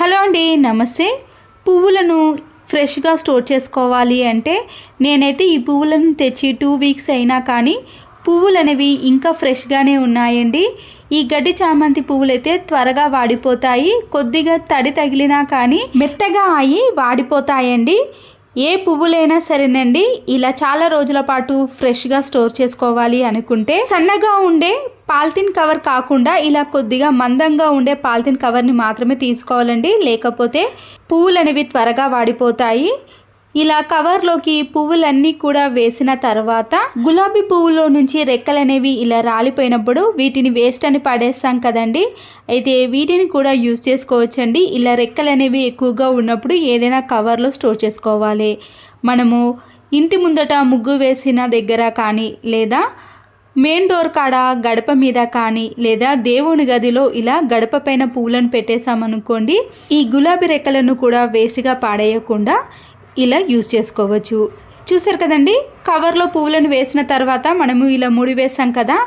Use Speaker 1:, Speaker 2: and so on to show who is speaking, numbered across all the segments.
Speaker 1: Hello అండి, నమస్తే. పువ్వులను ఫ్రెష్గా స్టోర్ చేసుకోవాలి అంటే నేనైతే ఈ పువ్వులను తెచ్చి 2 వీక్స్ అయినా కానీ పువ్వులు అనేవి ఇంకా ఫ్రెష్గానే ఉన్నాయండి. ఈ గడ్డి చామంతి పువ్వులైతే త్వరగా వాడిపోతాయి. కొద్దిగా తడి తగిలినా కానీ మెత్తగా అయ్యి వాడిపోతాయండి. ఏ పువ్వులైనా సరేనండి, ఇలా చాలా రోజుల పాటు ఫ్రెష్గా స్టోర్ చేసుకోవాలి అనుకుంటే సన్నగా ఉండే పాలిథిన్ కవర్ కాకుండా ఇలా కొద్దిగా మందంగా ఉండే పాలిథిన్ కవర్ని మాత్రమే తీసుకోవాలండి. లేకపోతే పువ్వులు అనేవి త్వరగా వాడిపోతాయి. ఇలా కవర్లోకి పువ్వులన్నీ కూడా వేసిన తర్వాత గులాబీ పువ్వులో నుంచి రెక్కలు అనేవి ఇలా రాలిపోయినప్పుడు వీటిని వేస్ట్ అని పడేస్తాం కదండి. అయితే వీటిని కూడా యూజ్ చేసుకోవచ్చండి. ఇలా రెక్కలు అనేవి ఎక్కువగా ఉన్నప్పుడు ఏదైనా కవర్లో స్టోర్ చేసుకోవాలి. మనము ఇంటి ముందట ముగ్గు వేసిన దగ్గర కానీ లేదా మెయిన్ డోర్ కాడ గడప మీద కానీ లేదా దేవుని గదిలో ఇలా గడప పైన పువ్వులను పెట్టేసామనుకోండి, ఈ గులాబీ రెక్కలను కూడా వేస్ట్గా పాడేయకుండా ఇలా యూజ్ చేసుకోవచ్చు. చూసారు కదండి, కవర్లో పువ్వులను వేసిన తర్వాత మనము ఇలా ముడి వేసాం కదా,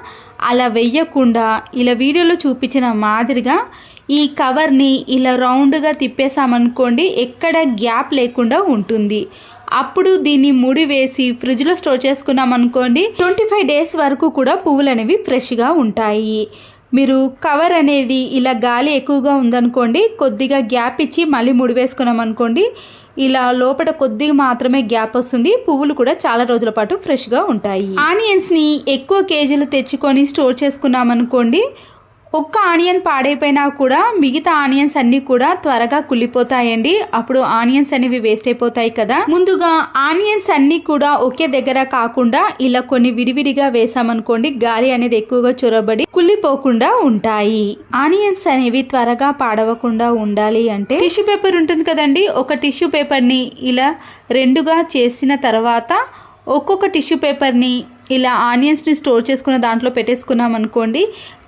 Speaker 1: అలా వేయకుండా ఇలా వీడియోలో చూపించిన మాదిరిగా ఈ కవర్ని ఇలా రౌండ్గా తిప్పేసామనుకోండి, ఎక్కడ గ్యాప్ లేకుండా ఉంటుంది. అప్పుడు దీన్ని ముడి వేసి ఫ్రిడ్జ్లో స్టోర్ చేసుకున్నాం అనుకోండి, 25 డేస్ వరకు కూడా పువ్వులు అనేవి ఫ్రెష్గా ఉంటాయి. మీరు కవర్ అనేది ఇలా గాలి ఎక్కువగా ఉందనుకోండి, కొద్దిగా గ్యాప్ ఇచ్చి మళ్ళీ ముడి వేసుకున్నాం అనుకోండి, ఇలా లోపల కొద్దిగా మాత్రమే గ్యాప్ వస్తుంది. పువ్వులు కూడా చాలా రోజుల పాటు ఫ్రెష్గా ఉంటాయి. ఆనియన్స్ని ఎక్కువ కేజీలు తెచ్చుకొని స్టోర్ చేసుకున్నాం అనుకోండి, ఒక్క ఆనియన్ పాడైపోయినా కూడా మిగతా ఆనియన్స్ అన్నీ కూడా త్వరగా కుళ్ళిపోతాయండి. అప్పుడు ఆనియన్స్ అనేవి వేస్ట్ అయిపోతాయి కదా. ముందుగా ఆనియన్స్ అన్నీ కూడా ఒకే దగ్గర కాకుండా ఇలా కొన్ని విడివిడిగా వేసామనుకోండి, గాలి అనేది ఎక్కువగా చొరబడి కుళ్ళిపోకుండా ఉంటాయి. ఆనియన్స్ అనేవి త్వరగా పాడవకుండా ఉండాలి అంటే టిష్యూ పేపర్ ఉంటుంది కదండి, ఒక టిష్యూ పేపర్ని ఇలా రెండుగా చేసిన తర్వాత ఒక్కొక్క టిష్యూ పేపర్ని ఇలా ఆనియన్స్ని స్టోర్ చేసుకున్న దాంట్లో పెట్టేసుకున్నాం అనుకోండి,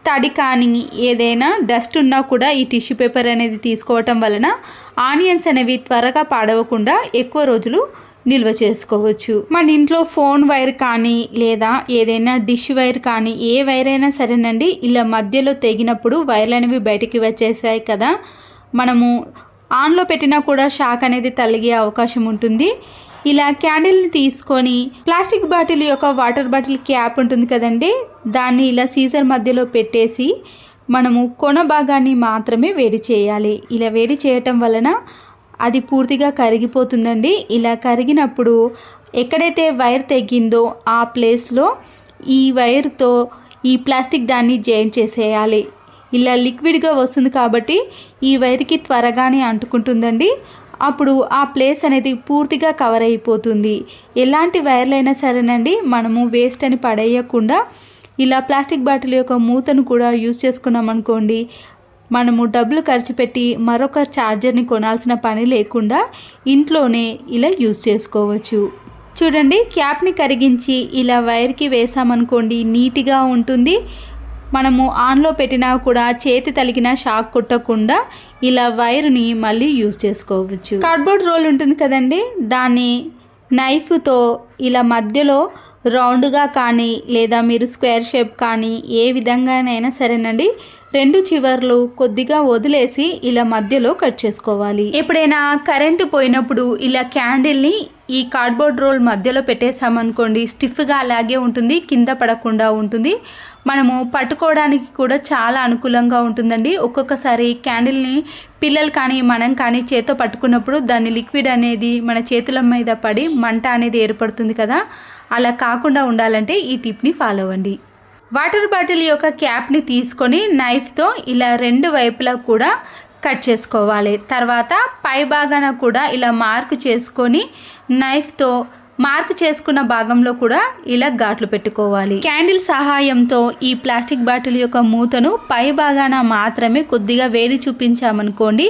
Speaker 1: తడి కానీ ఏదైనా డస్ట్ ఉన్నా కూడా ఈ టిష్యూ పేపర్ అనేది తీసుకోవటం వలన ఆనియన్స్ అనేవి త్వరగా పాడవకుండా ఎక్కువ రోజులు నిల్వ చేసుకోవచ్చు. మన ఇంట్లో ఫోన్ వైర్ కానీ లేదా ఏదైనా డిష్ వైర్ కానీ ఏ వైర్ అయినా సరేనండి, ఇలా మధ్యలో తెగినప్పుడు వైర్లు అనేవి బయటికి వచ్చేసాయి కదా, మనము ఆన్లో పెట్టినా కూడా షాక్ అనేది తగిలే అవకాశం ఉంటుంది. ఇలా క్యాండిల్ని తీసుకొని ప్లాస్టిక్ బాటిల్ యొక్క వాటర్ బాటిల్ క్యాప్ ఉంటుంది కదండి, దాన్ని ఇలా సీజర్ మధ్యలో పెట్టేసి మనము కొన భాగాన్ని మాత్రమే వేడి చేయాలి. ఇలా వేడి చేయటం వలన అది పూర్తిగా కరిగిపోతుందండి. ఇలా కరిగినప్పుడు ఎక్కడైతే వైర్ తెగిందో ఆ ప్లేస్లో ఈ వైర్తో ఈ ప్లాస్టిక్ దాన్ని జాయింట్ చేసేయాలి. ఇలా లిక్విడ్గా వస్తుంది కాబట్టి ఈ వైర్కి త్వరగానే అంటుకుంటుందండి. అప్పుడు ఆ ప్లేస్ అనేది పూర్తిగా కవర్ అయిపోతుంది. ఎలాంటి వైర్లైనా సరేనండి, మనము వేస్ట్ అని పడేయకుండా ఇలా ప్లాస్టిక్ బాటిల్ యొక్క మూతను కూడా యూజ్ చేసుకున్నాం అనుకోండి, మనము డబ్బులు ఖర్చు పెట్టి మరొక ఛార్జర్ని కొనాల్సిన పని లేకుండా ఇంట్లోనే ఇలా యూజ్ చేసుకోవచ్చు. చూడండి, క్యాప్ని కరిగించి ఇలా వైర్కి వేసామనుకోండి, నీట్గా ఉంటుంది. మనము ఆన్లో పెట్టినా కూడా చేతి తలిగిన షాక్ కొట్టకుండా ఇలా వైర్ని మళ్ళీ యూజ్ చేసుకోవచ్చు. కార్డ్బోర్డ్ రోల్ ఉంటుంది కదండి, దాన్ని నైఫ్తో ఇలా మధ్యలో రౌండ్గా కానీ లేదా మీరు స్క్వేర్ షేప్ కానీ ఏ విధంగానైనా సరేనండి, 2 చివర్లు కొద్దిగా వదిలేసి ఇలా మధ్యలో కట్ చేసుకోవాలి. ఎప్పుడైనా కరెంటు పోయినప్పుడు ఇలా క్యాండిల్ని ఈ కార్డ్బోర్డ్ రోల్ మధ్యలో పెట్టేసామనుకోండి, స్టిఫ్గా అలాగే ఉంటుంది, కింద పడకుండా ఉంటుంది. మనము పట్టుకోవడానికి కూడా చాలా అనుకూలంగా ఉంటుందండి. ఒక్కొక్కసారి క్యాండిల్ని పిల్లలు కానీ మనం కానీ చేత్తో పట్టుకున్నప్పుడు దాని లిక్విడ్ అనేది మన చేతుల మీద పడి మంట అనేది ఏర్పడుతుంది కదా, అలా కాకుండా ఉండాలంటే ఈ టిప్ని ఫాలో అవ్వండి. వాటర్ బాటిల్ యొక్క క్యాప్ని తీసుకొని నైఫ్తో ఇలా 2 వైపులా కూడా కట్ చేసుకోవాలి. తర్వాత పై భాగాన కూడా ఇలా మార్క్ చేసుకొని నైఫ్తో మార్క్ చేసుకున్న భాగంలో కూడా ఇలా ఘాట్లు పెట్టుకోవాలి. క్యాండిల్ సహాయంతో ఈ ప్లాస్టిక్ బాటిల్ యొక్క మూతను పై భాగాన మాత్రమే కొద్దిగా వేడి చూపించామనుకోండి,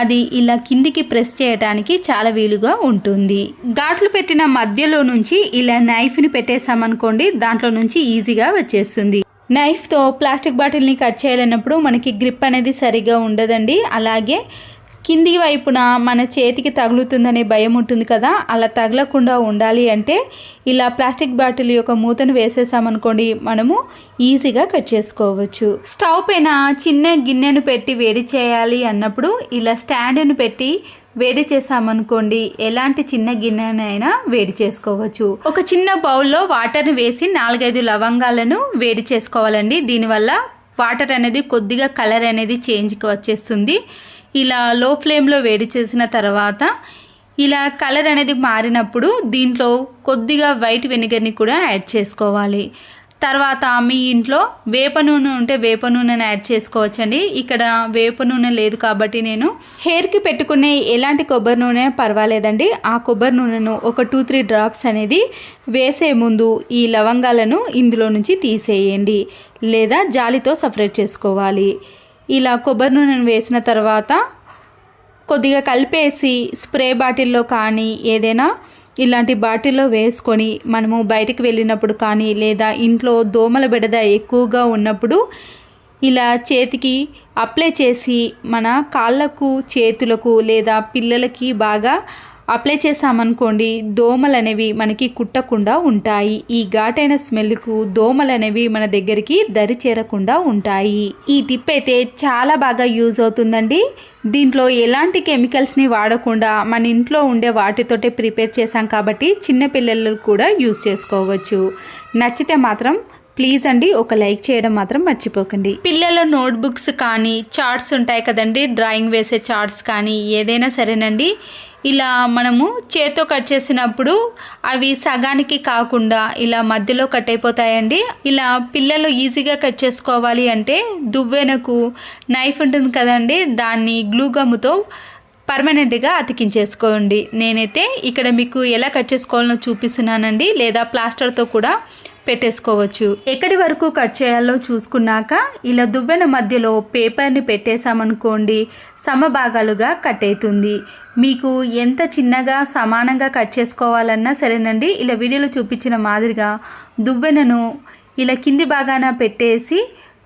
Speaker 1: అది ఇలా కిందికి ప్రెస్ చేయడానికి చాలా వీలుగా ఉంటుంది. ఘాట్లు పెట్టిన మధ్యలో నుంచి ఇలా నైఫ్ని పెట్టేసామనుకోండి, దాంట్లో నుంచి ఈజీగా వచ్చేస్తుంది. నైఫ్తో ప్లాస్టిక్ బాటిల్ని కట్ చేయాలన్నప్పుడు మనకి గ్రిప్ అనేది సరిగా ఉండదండి. అలాగే కింది వైపున మన చేతికి తగులుతుందనే భయం ఉంటుంది కదా, అలా తగలకుండా ఉండాలి అంటే ఇలా ప్లాస్టిక్ బాటిల్ యొక్క మూతను వేసేసామనుకోండి, మనము ఈజీగా కట్ చేసుకోవచ్చు. స్టవ్ పైన చిన్న గిన్నెను పెట్టి వేడి చేయాలి అన్నప్పుడు ఇలా స్టాండ్ను పెట్టి వేడి చేసామనుకోండి, ఎలాంటి చిన్న గిన్నెనైనా వేడి చేసుకోవచ్చు. ఒక చిన్న బౌల్లో వాటర్ని వేసి 4-5 లవంగాలను వేడి చేసుకోవాలండి. దీనివల్ల వాటర్ అనేది కొద్దిగా కలర్ అనేది చేంజ్కి వచ్చేస్తుంది. ఇలా లో ఫ్లేమ్లో వేడి చేసిన తర్వాత ఇలా కలర్ అనేది మారినప్పుడు దీంట్లో కొద్దిగా వైట్ వెనిగర్ని కూడా యాడ్ చేసుకోవాలి. తర్వాత మీ ఇంట్లో వేప నూనె ఉంటే వేప నూనెని యాడ్ చేసుకోవచ్చండి. ఇక్కడ వేప నూనె లేదు కాబట్టి నేను హెయిర్కి పెట్టుకునే ఎలాంటి కొబ్బరి నూనె పర్వాలేదండి. ఆ కొబ్బరి నూనెను ఒక 2-3 డ్రాప్స్ అనేది వేసే ముందు ఈ లవంగాలను ఇందులో నుంచి తీసేయండి, లేదా జాలితో సపరేట్ చేసుకోవాలి. ఇలా కొబ్బరి నూనెను వేసిన తర్వాత కొద్దిగా కలిపేసి స్ప్రే బాటిల్లో కానీ ఏదైనా ఇలాంటి బాటిల్లో వేసుకొని మనము బయటికి వెళ్ళినప్పుడు కానీ లేదా ఇంట్లో దోమల బెడద ఎక్కువగా ఉన్నప్పుడు ఇలా చేతికి అప్లై చేసి మన కాళ్ళకు చేతులకు లేదా పిల్లలకి బాగా అప్లై చేసామనుకోండి, దోమలు అనేవి మనకి కుట్టకుండా ఉంటాయి. ఈ ఘాటైన స్మెల్కు దోమలు అనేవి మన దగ్గరికి దరి చేరకుండా ఉంటాయి. ఈ టిప్ అయితే చాలా బాగా యూజ్ అవుతుందండి. దీంట్లో ఎలాంటి కెమికల్స్ని వాడకుండా మన ఇంట్లో ఉండే వాటితోటే ప్రిపేర్ చేసాం కాబట్టి చిన్నపిల్లలు కూడా యూజ్ చేసుకోవచ్చు. నచ్చితే మాత్రం ప్లీజ్ అండి ఒక లైక్ చేయడం మాత్రం మర్చిపోకండి. పిల్లల నోట్బుక్స్ కానీ చార్ట్స్ ఉంటాయి కదండి, డ్రాయింగ్ వేసే చార్ట్స్ కానీ ఏదైనా సరేనండి, ఇలా మనము చేత్తో కట్ చేసినప్పుడు అవి సగానికి కాకుండా ఇలా మధ్యలో కట్ అయిపోతాయండి. ఇలా పిల్లలు ఈజీగా కట్ చేసుకోవాలి అంటే దువ్వెనకు నైఫ్ ఉంటుంది కదండి, దాన్ని గ్లూ గమ్ముతో పర్మనెంట్గా అతికించేసుకోండి. నేనైతే ఇక్కడ మీకు ఎలా కట్ చేసుకోవాలో చూపిస్తున్నానండి, లేదా ప్లాస్టర్తో కూడా పెట్టేసుకోవచ్చు. ఎక్కడి వరకు కట్ చేయాలో చూసుకున్నాక ఇలా దువ్వెన మధ్యలో పేపర్ని పెట్టేసామనుకోండి, సమభాగాలుగా కట్ అవుతుంది. మీకు ఎంత చిన్నగా సమానంగా కట్ చేసుకోవాలన్నా సరేనండి, ఇలా వీడియోలో చూపించిన మాదిరిగా దువ్వెనను ఇలా కింది భాగాన పెట్టేసి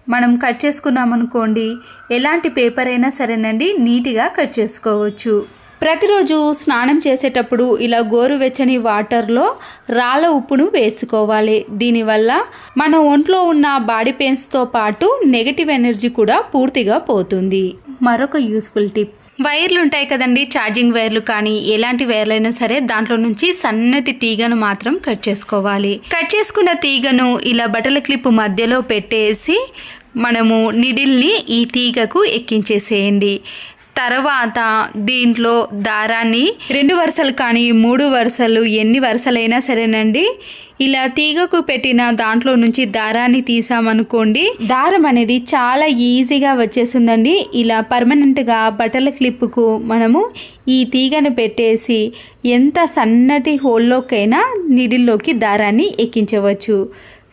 Speaker 1: మనం కట్ చేసుకున్నామనుకోండి, ఎలాంటి పేపర్ అయినా సరేనండి నీట్గా కట్ చేసుకోవచ్చు. ప్రతిరోజు స్నానం చేసేటప్పుడు ఇలా గోరువెచ్చని వాటర్లో రాళ్ళ ఉప్పును వేసుకోవాలి. దీనివల్ల మన ఒంట్లో ఉన్న బాడీ పెయిన్స్తో పాటు నెగటివ్ ఎనర్జీ కూడా పూర్తిగా పోతుంది. మరొక యూస్ఫుల్ టిప్, వైర్లు ఉంటాయి కదండి, ఛార్జింగ్ వైర్లు కానీ ఎలాంటి వైర్లు అయినా సరే దాంట్లో నుంచి సన్నటి తీగను మాత్రం కట్ చేసుకోవాలి. కట్ చేసుకున్న తీగను ఇలా బట్టల క్లిప్ మధ్యలో పెట్టేసి మనము నిడిల్ని ఈ తీగకు ఎక్కించేసేయండి. తర్వాత దీంట్లో దారాన్ని 2 వరుసలు కానీ 3 వరుసలు ఎన్ని వరుసలైనా సరేనండి, ఇలా తీగకు పెట్టిన దాంట్లో నుంచి దారాన్ని తీసామనుకోండి, దారం అనేది చాలా ఈజీగా వచ్చేసిందండి. ఇలా పర్మనెంట్గా బట్టల క్లిప్కు మనము ఈ తీగను పెట్టేసి ఎంత సన్నటి హోల్లోకైనా నీడిల్లోకి దారాన్ని ఎక్కించవచ్చు.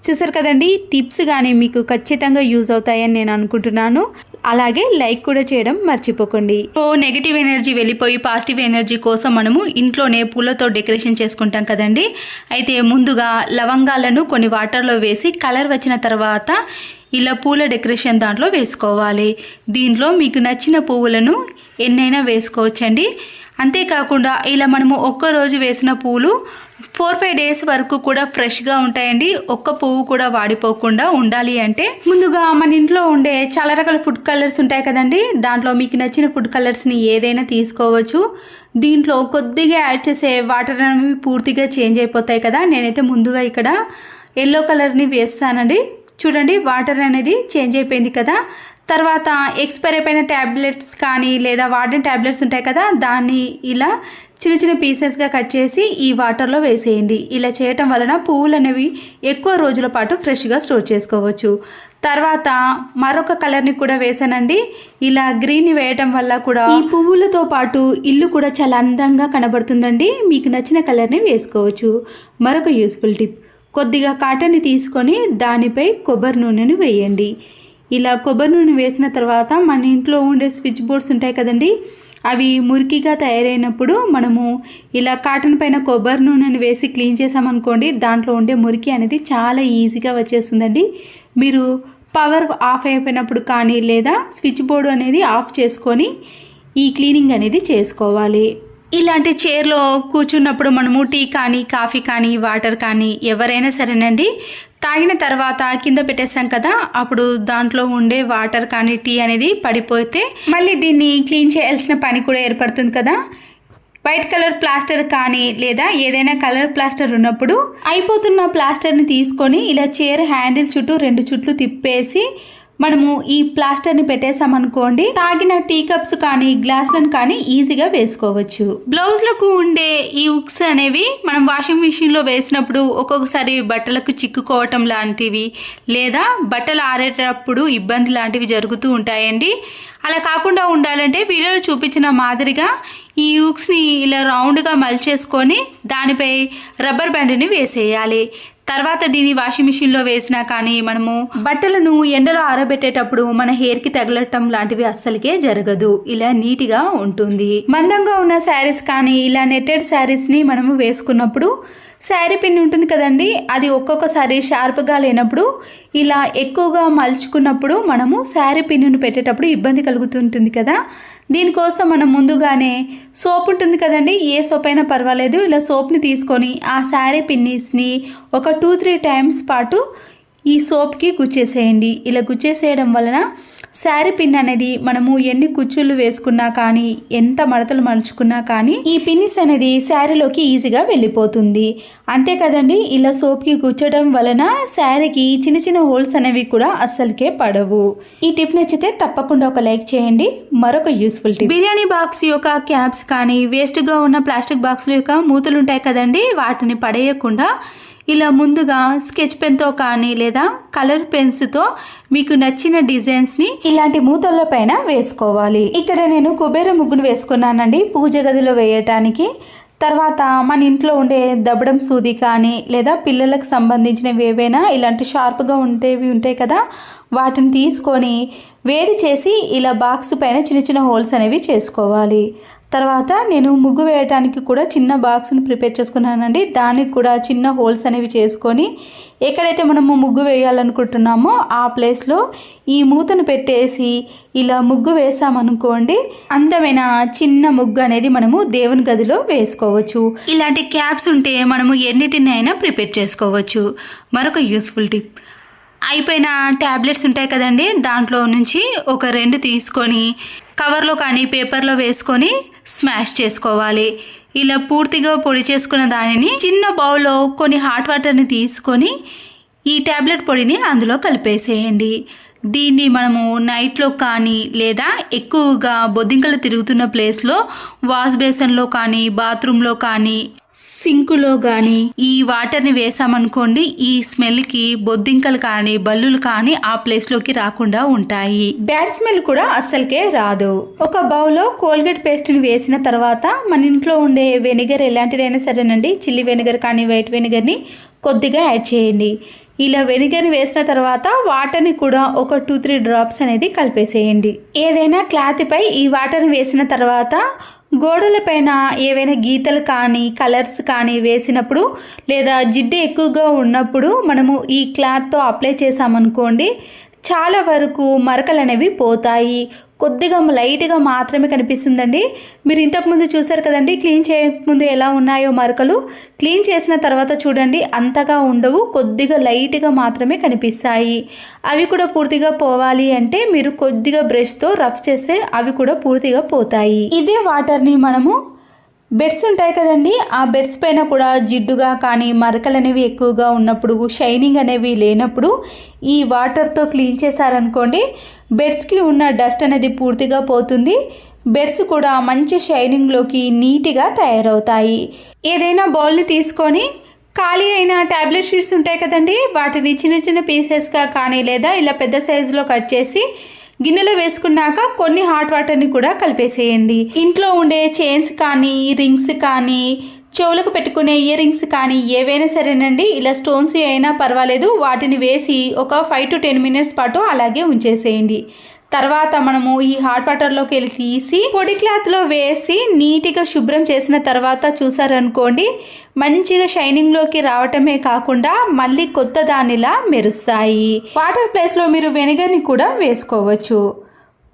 Speaker 1: చూసారు కదండి, టిప్స్ కానీ మీకు ఖచ్చితంగా యూజ్ అవుతాయని నేను అనుకుంటున్నాను. అలాగే లైక్ కూడా చేయడం మర్చిపోకండి. నెగిటివ్ ఎనర్జీ వెళ్ళిపోయి పాజిటివ్ ఎనర్జీ కోసం మనము ఇంట్లోనే పూలతో డెకరేషన్ చేసుకుంటాం కదండి. అయితే ముందుగా లవంగాలను కొన్ని వాటర్లో వేసి కలర్ వచ్చిన తర్వాత ఇలా పూల డెకరేషన్ దాంట్లో వేసుకోవాలి. దీంట్లో మీకు నచ్చిన పువ్వులను ఎన్నైనా వేసుకోవచ్చండి. అంతేకాకుండా ఇలా మనము ఒక్కరోజు వేసిన పూలు 4-5 డేస్ వరకు కూడా ఫ్రెష్గా ఉంటాయండి. ఒక్క పువ్వు కూడా వాడిపోకుండా ఉండాలి అంటే ముందుగా మన ఇంట్లో ఉండే చాలా రకాల ఫుడ్ కలర్స్ ఉంటాయి కదండి, దాంట్లో మీకు నచ్చిన ఫుడ్ కలర్స్ని ఏదైనా తీసుకోవచ్చు. దీంట్లో కొద్దిగా యాడ్ చేసే వాటర్ అనేవి పూర్తిగా చేంజ్ అయిపోతాయి కదా. నేనైతే ముందుగా ఇక్కడ ఎల్లో కలర్ని వేస్తానండి. చూడండి, వాటర్ అనేది చేంజ్ అయిపోయింది కదా. తర్వాత ఎక్స్పైర్ అయిపోయిన ట్యాబ్లెట్స్ కానీ లేదా వాడిన ట్యాబ్లెట్స్ ఉంటాయి కదా, దాన్ని ఇలా చిన్న చిన్న పీసెస్గా కట్ చేసి ఈ వాటర్లో వేసేయండి. ఇలా చేయటం వలన పువ్వులు అనేవి ఎక్కువ రోజుల పాటు ఫ్రెష్గా స్టోర్ చేసుకోవచ్చు. తర్వాత మరొక కలర్ని కూడా వేసానండి. ఇలా గ్రీన్ వేయటం వల్ల కూడా ఈ పువ్వులతో పాటు ఇల్లు కూడా చాలా అందంగా కనబడుతుందండి. మీకు నచ్చిన కలర్ని వేసుకోవచ్చు. మరొక యూస్ఫుల్ టిప్, కొద్దిగా కాటన్ని తీసుకొని దానిపై కొబ్బరి నూనెను వేయండి. ఇలా కొబ్బరి నూనె వేసిన తర్వాత మన ఇంట్లో ఉండే స్విచ్ బోర్డ్స్ ఉంటాయి కదండి, అవి మురికిగా తయారైనప్పుడు మనము ఇలా కాటన్ పైన కొబ్బరి నూనెను వేసి క్లీన్ చేసామనుకోండి, దాంట్లో ఉండే మురికి అనేది చాలా ఈజీగా వచ్చేస్తుందండి. మీరు పవర్ ఆఫ్ అయిపోయినప్పుడు కానీ లేదా స్విచ్ బోర్డు అనేది ఆఫ్ చేసుకొని ఈ క్లీనింగ్ అనేది చేసుకోవాలి. ఇలాంటి చైర్లో కూర్చున్నప్పుడు మనము టీ కానీ కాఫీ కానీ వాటర్ కానీ ఎవరైనా సరేనండి తాగిన తర్వాత కింద పెట్టేస్తాం కదా, అప్పుడు దాంట్లో ఉండే వాటర్ కానీ టీ అనేది పడిపోతే మళ్ళీ దీన్ని క్లీన్ చేయాల్సిన పని కూడా ఏర్పడుతుంది కదా. వైట్ కలర్ ప్లాస్టర్ కానీ లేదా ఏదైనా కలర్ ప్లాస్టర్ ఉన్నప్పుడు అయిపోతున్న ప్లాస్టర్ని తీసుకొని ఇలా చైర్ హ్యాండిల్ చుట్టూ 2 చుట్లు తిప్పేసి మనము ఈ ప్లాస్టర్ని పెట్టేసామనుకోండి, తాగిన టీ కప్స్ కానీ గ్లాసులను కానీ ఈజీగా వేసుకోవచ్చు. బ్లౌజ్లకు ఉండే ఈ హుక్స్ అనేవి మనం వాషింగ్ మిషన్లో వేసినప్పుడు ఒక్కొక్కసారి బట్టలకు చిక్కుకోవటం లాంటివి లేదా బట్టలు ఆరేటప్పుడు ఇబ్బంది లాంటివి జరుగుతూ ఉంటాయండి. అలా కాకుండా ఉండాలంటే వీడియోలో చూపించిన మాదిరిగా ఈ హుక్స్ని ఇలా రౌండ్గా మలిచేసుకొని దానిపై రబ్బర్ బ్యాండ్ని వేసేయాలి. తర్వాత దీన్ని వాషింగ్ మిషన్లో వేసినా కానీ మనము బట్టలను ఎండలో ఆరబెట్టేటప్పుడు మన హెయిర్కి తగలటం లాంటివి అస్సలకే జరగదు. ఇలా నీట్గా ఉంటుంది. మందంగా ఉన్న శారీస్ కానీ ఇలా నెట్టెడ్ శారీస్ని మనము వేసుకున్నప్పుడు శారీ పిన్ ఉంటుంది కదండి, అది ఒక్కొక్కసారి షార్ప్గా లేనప్పుడు ఇలా ఎక్కువగా మలుచుకున్నప్పుడు మనము శారీ పిన్నును పెట్టేటప్పుడు ఇబ్బంది కలుగుతుంటుంది కదా. దీనికోసం మనం ముందుగానే సోప్ ఉంటుంది కదండి, ఏ సోప్ అయినా పర్వాలేదు, ఇలా సోప్ని తీసుకొని ఆ శారీ పిన్నీస్ని ఒక 2-3 టైమ్స్ పాటు ఈ సోప్కి గుచ్చేసేయండి. ఇలా గుచ్చేసేయడం వలన శారీ పిన్ అనేది మనము ఎన్ని కుచ్చుళ్ళు వేసుకున్నా కానీ ఎంత మడతలు మలుచుకున్నా కానీ ఈ పిన్నిస్ అనేది శారీలోకి ఈజీగా వెళ్ళిపోతుంది. అంతే కదండి, ఇలా సోప్కి గుచ్చడం వలన శారీకి చిన్న చిన్న హోల్స్ అనేవి కూడా అస్సలకే పడవు. ఈ టిప్ నచ్చితే తప్పకుండా ఒక లైక్ చేయండి. మరొక యూస్ఫుల్ టిప్, బిర్యానీ బాక్స్ యొక్క క్యాప్స్ కానీ వేస్ట్గా ఉన్న ప్లాస్టిక్ బాక్సుల యొక్క మూతలు ఉంటాయి కదండి, వాటిని పడేయకుండా ఇలా ముందుగా స్కెచ్ పెన్తో కానీ లేదా కలర్ పెన్స్తో మీకు నచ్చిన డిజైన్స్ని ఇలాంటి మూతల పైన వేసుకోవాలి. ఇక్కడ నేను కుబేర ముగ్గును వేసుకున్నానండి పూజ గదిలో వేయటానికి. తర్వాత మన ఇంట్లో ఉండే దబ్బడం సూది కానీ లేదా పిల్లలకు సంబంధించినవి ఏవైనా ఇలాంటి షార్ప్గా ఉండేవి ఉంటాయి కదా, వాటిని తీసుకొని వేడి చేసి ఇలా బాక్స్ పైన చిన్న చిన్న హోల్స్ అనేవి చేసుకోవాలి. తర్వాత నేను ముగ్గు వేయడానికి కూడా చిన్న బాక్స్ని ప్రిపేర్ చేసుకున్నానండి. దానికి కూడా చిన్న హోల్స్ అనేవి చేసుకొని ఎక్కడైతే మనము ముగ్గు వేయాలనుకుంటున్నామో ఆ ప్లేస్లో ఈ మూతను పెట్టేసి ఇలా ముగ్గు వేసామనుకోండి, అందమైన చిన్న ముగ్గు అనేది మనము దేవుని గదిలో వేసుకోవచ్చు. ఇలాంటి క్యాప్స్ ఉంటే మనము ఎన్నిటినైనా ప్రిపేర్ చేసుకోవచ్చు. మరొక యూస్ఫుల్ టిప్, అయిపోయిన ట్యాబ్లెట్స్ ఉంటాయి కదండి, దాంట్లో నుంచి ఒక 2 తీసుకొని కవర్లో కానీ పేపర్లో వేసుకొని స్మాష్ చేసుకోవాలి. ఇలా పూర్తిగా పొడి చేసుకున్న దానిని చిన్న బౌల్లో కొన్ని హాట్ వాటర్ని తీసుకొని ఈ ట్యాబ్లెట్ పొడిని అందులో కలిపేసేయండి. దీన్ని మనము నైట్లో కానీ లేదా ఎక్కువగా బొద్దింకలు తిరుగుతున్న ప్లేస్లో వాష్ బేసిన్లో కానీ బాత్రూంలో కానీ సింకులో కానీ ఈ వాటర్ని వేసామనుకోండి, ఈ స్మెల్కి బొద్దింకలు కానీ బల్లులు కానీ ఆ ప్లేస్లోకి రాకుండా ఉంటాయి. బ్యాడ్ స్మెల్ కూడా అస్సలకే రాదు. ఒక బౌల్లో కోల్గేట్ పేస్ట్ని వేసిన తర్వాత మన ఇంట్లో ఉండే వెనిగర్ ఎలాంటిదైనా సరేనండి, చిల్లీ వెనిగర్ కానీ వైట్ వెనిగర్ని కొద్దిగా యాడ్ చేయండి. ఇలా వెనిగర్ని వేసిన తర్వాత వాటర్ని కూడా ఒక 2-3 డ్రాప్స్ అనేది కలిపేసేయండి. ఏదైనా క్లాత్పై ఈ వాటర్ని వేసిన తర్వాత గోడలపైన ఏవైనా గీతలు కానీ కలర్స్ కానీ వేసినప్పుడు లేదా జిడ్డు ఎక్కువగా ఉన్నప్పుడు మనము ఈ క్లాత్తో అప్లై చేసామనుకోండి, చాలా వరకు మరకలు అనేవి పోతాయి. కొద్దిగా లైట్గా మాత్రమే కనిపిస్తుందండి. మీరు ఇంతకుముందు చూసారు కదండి క్లీన్ చేయకముందు ఎలా ఉన్నాయో మరకలు, క్లీన్ చేసిన తర్వాత చూడండి అంతగా ఉండవు, కొద్దిగా లైట్గా మాత్రమే కనిపిస్తాయి. అవి కూడా పూర్తిగా పోవాలి అంటే మీరు కొద్దిగా బ్రష్తో రఫ్ చేస్తే అవి కూడా పూర్తిగా పోతాయి. ఇదే వాటర్ని మనము బెడ్స్ ఉంటాయి కదండి, ఆ బెడ్స్ పైన కూడా జిడ్డుగా కానీ మరకలు అనేవి ఎక్కువగా ఉన్నప్పుడు షైనింగ్ అనేవి లేనప్పుడు ఈ వాటర్తో క్లీన్ చేశారనుకోండి, బెడ్స్కి ఉన్న డస్ట్ అనేది పూర్తిగా పోతుంది. బెడ్స్ కూడా మంచి షైనింగ్లోకి నీట్గా తయారవుతాయి. ఏదైనా బౌల్ని తీసుకొని ఖాళీ అయిన ట్యాబ్లెట్ షీట్స్ ఉంటాయి కదండి, వాటిని చిన్న చిన్న పీసెస్గా కానీ లేదా ఇలా పెద్ద సైజులో కట్ చేసి గిన్నెలో వేసుకున్నాక కొన్ని హాట్ వాటర్ని కూడా కలిపేసేయండి. ఇంట్లో ఉండే చైన్స్ కానీ రింగ్స్ కానీ చెవులకు పెట్టుకునే ఇయర్ రింగ్స్ కానీ ఏవైనా సరేనండి, ఇలా స్టోన్స్ అయినా పర్వాలేదు, వాటిని వేసి ఒక 5 to 10 minutes పాటు అలాగే ఉంచేసేయండి. తర్వాత మనము ఈ హాట్ వాటర్లోకి వెళ్ళి తీసి పొడి క్లాత్లో వేసి నీట్గా శుభ్రం చేసిన తర్వాత చూసారనుకోండి, మంచిగా షైనింగ్లోకి రావటమే కాకుండా మళ్ళీ కొత్త దానిలా మెరుస్తాయి. వాటర్ ప్లేస్లో మీరు వెనిగర్ని కూడా వేసుకోవచ్చు.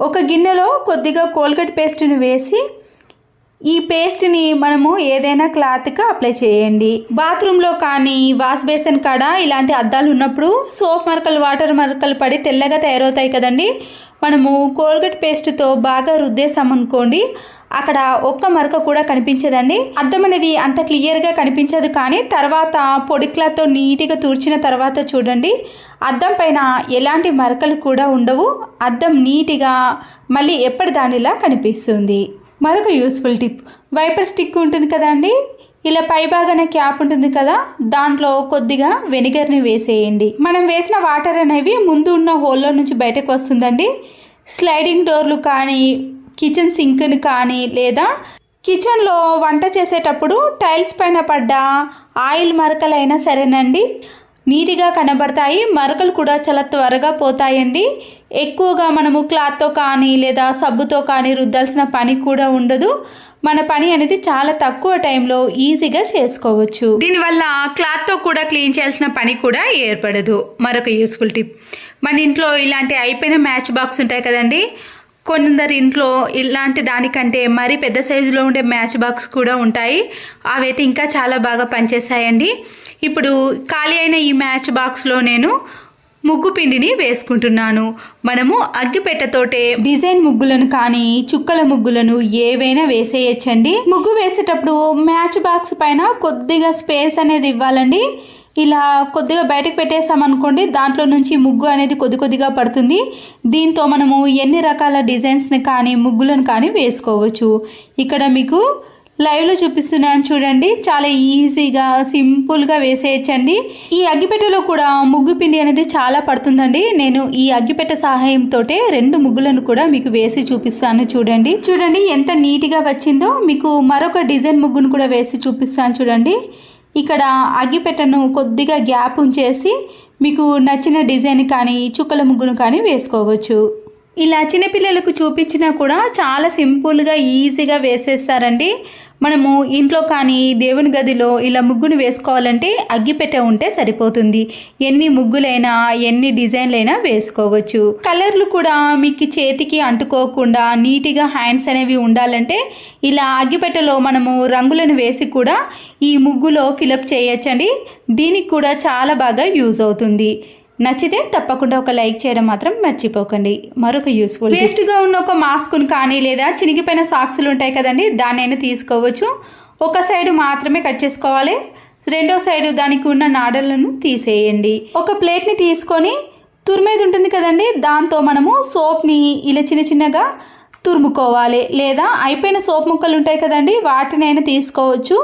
Speaker 1: ఒక గిన్నెలో కొద్దిగా కోల్గేట్ పేస్ట్ని వేసి ఈ పేస్ట్ని మనము ఏదైనా క్లాత్కి అప్లై చేయండి. బాత్రూంలో కానీ వాష్ బేసిన్ కాడ ఇలాంటి అద్దాలు ఉన్నప్పుడు సోప్ మరకలు వాటర్ మరకలు పడి తెల్లగా తయారవుతాయి కదండి. మనము కోల్గేట్ పేస్ట్తో బాగా రుద్దేసామనుకోండి, అక్కడ ఒక్క మరక కూడా కనిపించదండి. అద్దం అనేది అంత క్లియర్గా కనిపించదు, కానీ తర్వాత పొడి క్లాత్తో నీట్గా తుడిచిన తర్వాత చూడండి, అద్దం పైన ఎలాంటి మరకలు కూడా ఉండవు. అద్దం నీట్గా మళ్ళీ ఎప్పటిదానిలా కనిపిస్తుంది. మరొక యూస్ఫుల్ టిప్, వైపర్ స్టిక్ ఉంటుంది కదండి, ఇలా పై భాగాన క్యాప్ ఉంటుంది కదా, దాంట్లో కొద్దిగా వెనిగర్ని వేసేయండి. మనం వేసిన వాటర్ అనేవి ముందు ఉన్న హోల్లో నుంచి బయటకు వస్తుందండి. స్లైడింగ్ డోర్లు కానీ, కిచెన్ సింక్ని కానీ, లేదా కిచెన్లో వంట చేసేటప్పుడు టైల్స్ పైన పడ్డ ఆయిల్ మరకలైనా సరేనండి, నీట్గా కనబడతాయి. మరకలు కూడా చాలా త్వరగా పోతాయండి. ఎక్కువగా మనము క్లాత్తో కానీ లేదా సబ్బుతో కానీ రుద్దాల్సిన పని కూడా ఉండదు. మన పని అనేది చాలా తక్కువ టైంలో ఈజీగా చేసుకోవచ్చు. దీనివల్ల క్లాత్తో కూడా క్లీన్ చేయాల్సిన పని కూడా ఏర్పడదు. మరొక యూస్ఫుల్ టిప్, మన ఇంట్లో ఇలాంటి అయిపోయిన మ్యాచ్ బాక్స్ ఉంటాయి కదండి, కొందరి ఇంట్లో ఇలాంటి దానికంటే మరీ పెద్ద సైజులో ఉండే మ్యాచ్ బాక్స్ కూడా ఉంటాయి. అవైతే ఇంకా చాలా బాగా పనిచేస్తాయండి. ఇప్పుడు ఖాళీ అయిన ఈ మ్యాచ్ బాక్స్లో నేను ముగ్గు పిండిని వేసుకుంటున్నాను. మనము అగ్గిపెట్టతోటే డిజైన్ ముగ్గులను కానీ చుక్కల ముగ్గులను ఏవైనా వేసేయచ్చండి. ముగ్గు వేసేటప్పుడు మ్యాచ్ బాక్స్ పైన కొద్దిగా స్పేస్ అనేది ఇవ్వాలండి. ఇలా కొద్దిగా బయటకు పెట్టేసామనుకోండి, దాంట్లో నుంచి ముగ్గు అనేది కొద్దిగా పడుతుంది. దీంతో మనము ఎన్ని రకాల డిజైన్స్ని కానీ ముగ్గులను కానీ వేసుకోవచ్చు. ఇక్కడ మీకు లైవ్లో చూపిస్తున్నాను చూడండి, చాలా ఈజీగా సింపుల్గా వేసేయచ్చండి. ఈ అగ్గిపెట్టెలో కూడా ముగ్గు పిండి అనేది చాలా పడుతుందండి. నేను ఈ అగ్గిపెట్టె సహాయంతో 2 ముగ్గులను కూడా మీకు వేసి చూపిస్తాను. చూడండి ఎంత నీట్గా వచ్చిందో. మీకు మరొక డిజైన్ ముగ్గును కూడా వేసి చూపిస్తాను చూడండి. ఇక్కడ అగ్గిపెట్టెను కొద్దిగా గ్యాప్ ఉంచేసి మీకు నచ్చిన డిజైన్ కానీ చుక్కల ముగ్గును కానీ వేసుకోవచ్చు. ఇలా చిన్నపిల్లలకు చూపించినా కూడా చాలా సింపుల్గా ఈజీగా వేసేస్తారండి. మనము ఇంట్లో కానీ దేవుని గదిలో ఇలా ముగ్గును వేసుకోవాలంటే అగ్గిపెట్టె ఉంటే సరిపోతుంది. ఎన్ని ముగ్గులైనా ఎన్ని డిజైన్లైనా వేసుకోవచ్చు. కలర్లు కూడా మీకు చేతికి అంటుకోకుండా నీట్గా హ్యాండ్స్ అనేవి ఉండాలంటే ఇలా అగ్గిపెట్టెలో మనము రంగులను వేసి కూడా ఈ ముగ్గులో ఫిలప్ చేయొచ్చండి. దీనికి కూడా చాలా బాగా యూజ్ అవుతుంది. నచ్చితే తప్పకుండా ఒక లైక్ చేయడం మాత్రం మర్చిపోకండి. మరొక యూస్ఫుల్, వేస్ట్గా ఉన్న ఒక మాస్క్ను కానీ లేదా చినిగిపోయిన సాక్సులు ఉంటాయి కదండి, దాన్నైనా తీసుకోవచ్చు. ఒక సైడ్ మాత్రమే కట్ చేసుకోవాలి, రెండో సైడ్ దానికి ఉన్న నాడలను తీసేయండి. ఒక ప్లేట్ని తీసుకొని తురిమేది ఉంటుంది కదండి, దాంతో మనము సోప్ని ఇలా చిన్నగా తురుముకోవాలి. లేదా అయిపోయిన సోప్ ముక్కలు ఉంటాయి కదండి, వాటినైనా తీసుకోవచ్చు.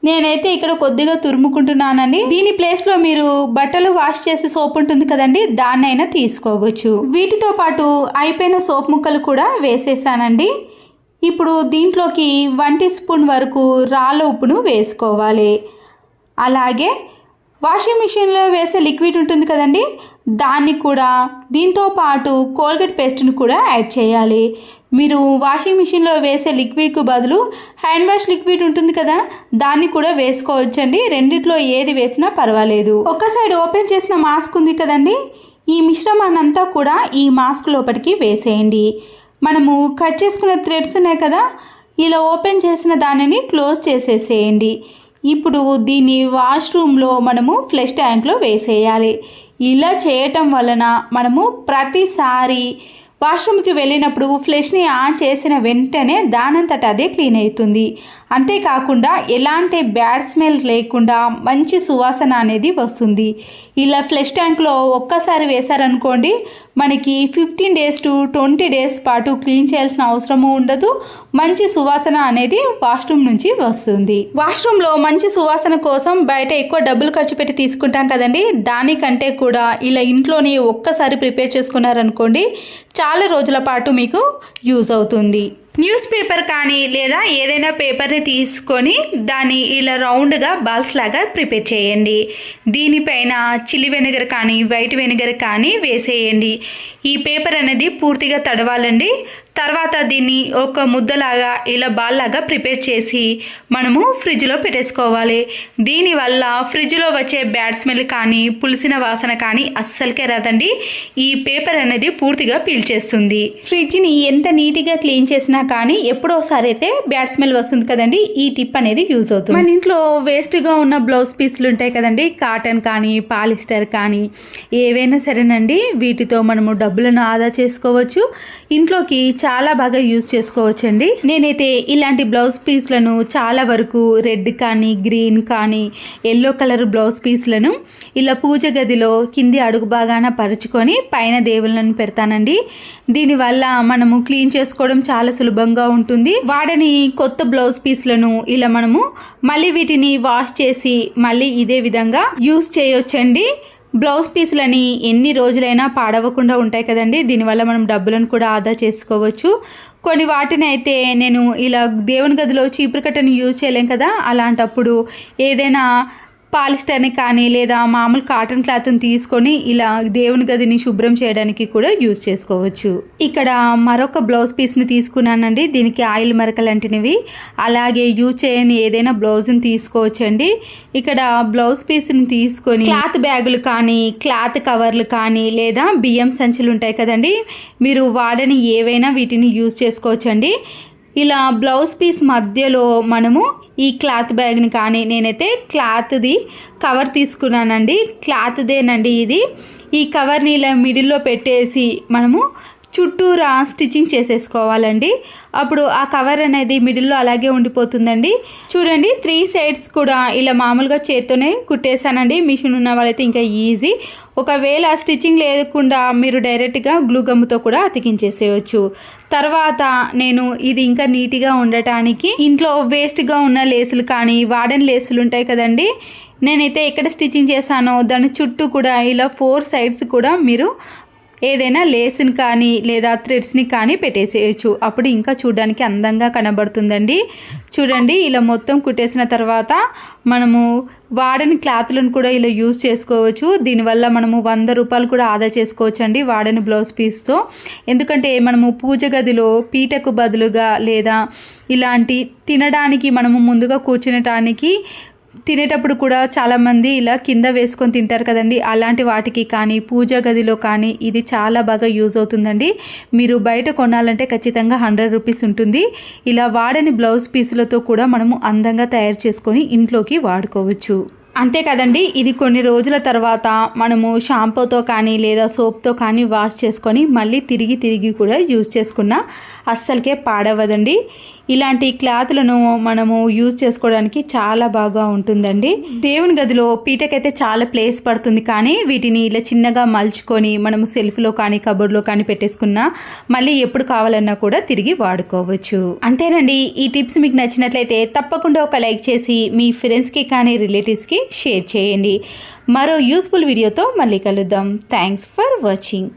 Speaker 1: నేనైతే ఇక్కడ కొద్దిగా తురుముకుంటున్నానండి. దీని ప్లేస్లో మీరు బట్టలు వాష్ చేసే సోప్ ఉంటుంది కదండి, దాన్నైనా తీసుకోవచ్చు. వీటితో పాటు అయిపోయిన సోప్ ముక్కలు కూడా వేసేసానండి. ఇప్పుడు దీంట్లోకి 1 టీ స్పూన్ వరకు రాళ్ళ ఉప్పును వేసుకోవాలి. అలాగే వాషింగ్ మిషన్లో వేసే లిక్విడ్ ఉంటుంది కదండి, దాన్ని కూడా దీంతో పాటు కోల్గేట్ పేస్ట్ని కూడా యాడ్ చేయాలి. మీరు వాషింగ్ మిషన్లో వేసే లిక్విడ్కు బదులు హ్యాండ్ వాష్ లిక్విడ్ ఉంటుంది కదా, దాన్ని కూడా వేసుకోవచ్చండి. రెండిట్లో ఏది వేసినా పర్వాలేదు. ఒక సైడ్ ఓపెన్ చేసిన మాస్క్ ఉంది కదండి, ఈ మిశ్రమాన్నంతా కూడా ఈ మాస్క్ లోపలికి వేసేయండి. మనము కట్ చేసుకున్న థ్రెడ్స్ ఉన్నాయి కదా, ఇలా ఓపెన్ చేసిన దానిని క్లోజ్ చేసేసేయండి. ఇప్పుడు దీన్ని వాష్రూమ్లో మనము ఫ్లష్ ట్యాంక్లో వేసేయాలి. ఇలా చేయటం వలన మనము ప్రతిసారి వాష్రూమ్కి వెళ్ళినప్పుడు ఫ్లష్ని ఆన్ చేసిన వెంటనే దానంతట అదే క్లీన్ అవుతుంది. అంతేకాకుండా ఎలాంటి బ్యాడ్ స్మెల్ లేకుండా మంచి సువాసన అనేది వస్తుంది. ఇలా ఫ్లష్ ట్యాంక్లో ఒక్కసారి వేశారనుకోండి, మనకి 15 days to 20 days పాటు క్లీన్ చేయాల్సిన అవసరము ఉండదు. మంచి సువాసన అనేది వాష్రూమ్ నుంచి వస్తుంది. వాష్రూమ్లో మంచి సువాసన కోసం బయట ఎక్కువ డబ్బులు ఖర్చు పెట్టి తీసుకుంటాం కదండి, దానికంటే కూడా ఇలా ఇంట్లోనే ఒక్కసారి ప్రిపేర్ చేసుకున్నారనుకోండి, చాలా రోజుల పాటు మీకు యూజ్ అవుతుంది. న్యూస్ పేపర్ కానీ లేదా ఏదైనా పేపర్ని తీసుకొని దాన్ని ఇలా రౌండ్గా బాల్స్ లాగా ప్రిపేర్ చేయండి. దీనిపైన చిల్లీ వెనిగర్ కానీ వైట్ వెనిగర్ కానీ వేసేయండి. ఈ పేపర్ అనేది పూర్తిగా తడవాలండి. తర్వాత దీన్ని ఒక ముద్దలాగా ఇలా బాల్ లాగా ప్రిపేర్ చేసి మనము ఫ్రిడ్జ్లో పెట్టేసుకోవాలి. దీనివల్ల ఫ్రిడ్జ్లో వచ్చే బ్యాడ్ స్మెల్ కానీ పులిసిన వాసన కానీ అస్సలకే రాదండి. ఈ పేపర్ అనేది పూర్తిగా పీల్చేస్తుంది. ఫ్రిడ్జ్ని ఎంత నీట్గా క్లీన్ చేసినా కానీ ఎప్పుడోసారి అయితే బ్యాడ్ స్మెల్ వస్తుంది కదండి. ఈ టిప్ అనేది యూజ్ అవుతుంది. మన ఇంట్లో వేస్ట్గా ఉన్న బ్లౌజ్ పీసులు ఉంటాయి కదండి, కాటన్ కానీ పాలిస్టర్ కానీ ఏవైనా సరేనండి, వీటితో మనము డబ్బులను ఆదా చేసుకోవచ్చు. ఇంట్లోకి చాలా బాగా యూజ్ చేసుకోవచ్చండి. నేనైతే ఇలాంటి బ్లౌజ్ పీస్లను చాలా వరకు రెడ్ కానీ గ్రీన్ కానీ ఎల్లో కలర్ బ్లౌజ్ పీస్లను ఇలా పూజ గదిలో కింది అడుగు భాగాన పరుచుకొని పైన దేవుళ్ళను పెడతానండి. దీనివల్ల మనము క్లీన్ చేసుకోవడం చాలా సులభంగా ఉంటుంది. వాడని కొత్త బ్లౌజ్ పీస్లను ఇలా మనము మళ్ళీ వీటిని వాష్ చేసి మళ్ళీ ఇదే విధంగా యూజ్ చేయొచ్చండి. బ్లౌజ్ పీసులని ఎన్ని రోజులైనా పాడవకుండా ఉంటాయి కదండి. దీనివల్ల మనం డబ్బులను కూడా ఆదా చేసుకోవచ్చు. కొన్ని వాటిని అయితే నేను ఇలా దేవుని గదిలో చీపురు కట్టని యూజ్ చేయలేం కదా, అలాంటప్పుడు ఏదైనా పాలిస్టర్ని కానీ లేదా మామూలు కాటన్ క్లాత్ని తీసుకొని ఇలా దేవుని గదిని శుభ్రం చేయడానికి కూడా యూజ్ చేసుకోవచ్చు. ఇక్కడ మరొక బ్లౌజ్ పీస్ని తీసుకున్నానండి. దీనికి ఆయిల్ మరకలు అంటినవి, అలాగే యూజ్ చేయని ఏదైనా బ్లౌజ్ని తీసుకోవచ్చండి. ఇక్కడ బ్లౌజ్ పీస్ని తీసుకొని క్లాత్ బ్యాగులు కానీ క్లాత్ కవర్లు కానీ లేదా బియ్యం సంచులు ఉంటాయి కదండి, మీరు వాడని ఏవైనా వీటిని యూజ్ చేసుకోవచ్చండి. ఇలా బ్లౌజ్ పీస్ మధ్యలో మనము ఈ క్లాత్ బ్యాగ్ని కానీ, నేనైతే క్లాత్ది కవర్ తీసుకున్నానండి, క్లాత్దేనండి ఇది. ఈ కవర్ని ఇలా మిడిల్లో పెట్టేసి మనము చుట్టూరా స్టిచ్చింగ్ చేసేసుకోవాలండి. అప్పుడు ఆ కవర్ అనేది మిడిల్లో అలాగే ఉండిపోతుందండి. చూడండి 3 సైడ్స్ కూడా ఇలా మామూలుగా చేత్తోనే కుట్టేశానండి. మిషన్ ఉన్న వాళ్ళైతే ఇంకా ఈజీ. ఒకవేళ స్టిచ్చింగ్ లేకుండా మీరు డైరెక్ట్గా గ్లూ గమ్తో కూడా అతికించేసేయచ్చు. తర్వాత నేను ఇది ఇంకా నీట్గా ఉండటానికి ఇంట్లో వేస్ట్గా ఉన్న లేసులు కానీ వాడని లేసులు ఉంటాయి కదండి, నేనైతే ఎక్కడ స్టిచ్చింగ్ చేశానో దాని చుట్టూ కూడా ఇలా 4 సైడ్స్ కూడా మీరు ఏదైనా లేస్ని కానీ లేదా థ్రెడ్స్ని కానీ పెట్టేసేయచ్చు. అప్పుడు ఇంకా చూడడానికి అందంగా కనబడుతుందండి. చూడండి ఇలా మొత్తం కుట్టేసిన తర్వాత మనము వాడని క్లాత్లను కూడా ఇలా యూజ్ చేసుకోవచ్చు. దీనివల్ల మనము 100 రూపాయలు కూడా ఆదా చేసుకోవచ్చు అండి వాడని బ్లౌజ్ పీస్తో. ఎందుకంటే మనము పూజ గదిలో పీటకు బదులుగా లేదా ఇలాంటి తినడానికి మనము ముందుగా కూర్చునటానికి తినేటప్పుడు కూడా చాలామంది ఇలా కింద వేసుకొని తింటారు కదండి, అలాంటి వాటికి కానీ పూజ గదిలో కానీ ఇది చాలా బాగా యూజ్ అవుతుందండి. మీరు బయట కొనాలంటే ఖచ్చితంగా 100 రూపీస్ ఉంటుంది. ఇలా వాడని బ్లౌజ్ పీసులతో కూడా మనము అందంగా తయారు చేసుకొని ఇంట్లోకి వాడుకోవచ్చు. అంతే కదండి, ఇది కొన్ని రోజుల తర్వాత మనము షాంపూతో కానీ లేదా సోప్తో కానీ వాష్ చేసుకొని మళ్ళీ తిరిగి కూడా యూజ్ చేసుకున్నా అస్సలకే పాడవదండి. ఇలాంటి క్లాత్లను మనము యూజ్ చేసుకోవడానికి చాలా బాగా ఉంటుందండి. దేవుని గదిలో పీటకైతే చాలా ప్లేస్ పడుతుంది, కానీ వీటిని ఇలా చిన్నగా మలుచుకొని మనము సెల్ఫ్లో కానీ కబోర్డ్లో కానీ పెట్టేసుకున్నా మళ్ళీ ఎప్పుడు కావాలన్నా కూడా తిరిగి వాడుకోవచ్చు. అంతేనండి, ఈ టిప్స్ మీకు నచ్చినట్లయితే తప్పకుండా ఒక లైక్ చేసి మీ ఫ్రెండ్స్కి కానీ రిలేటివ్స్కి షేర్ చేయండి. మరో యూస్ఫుల్ వీడియోతో మళ్ళీ కలుద్దాం. Thanks for watching.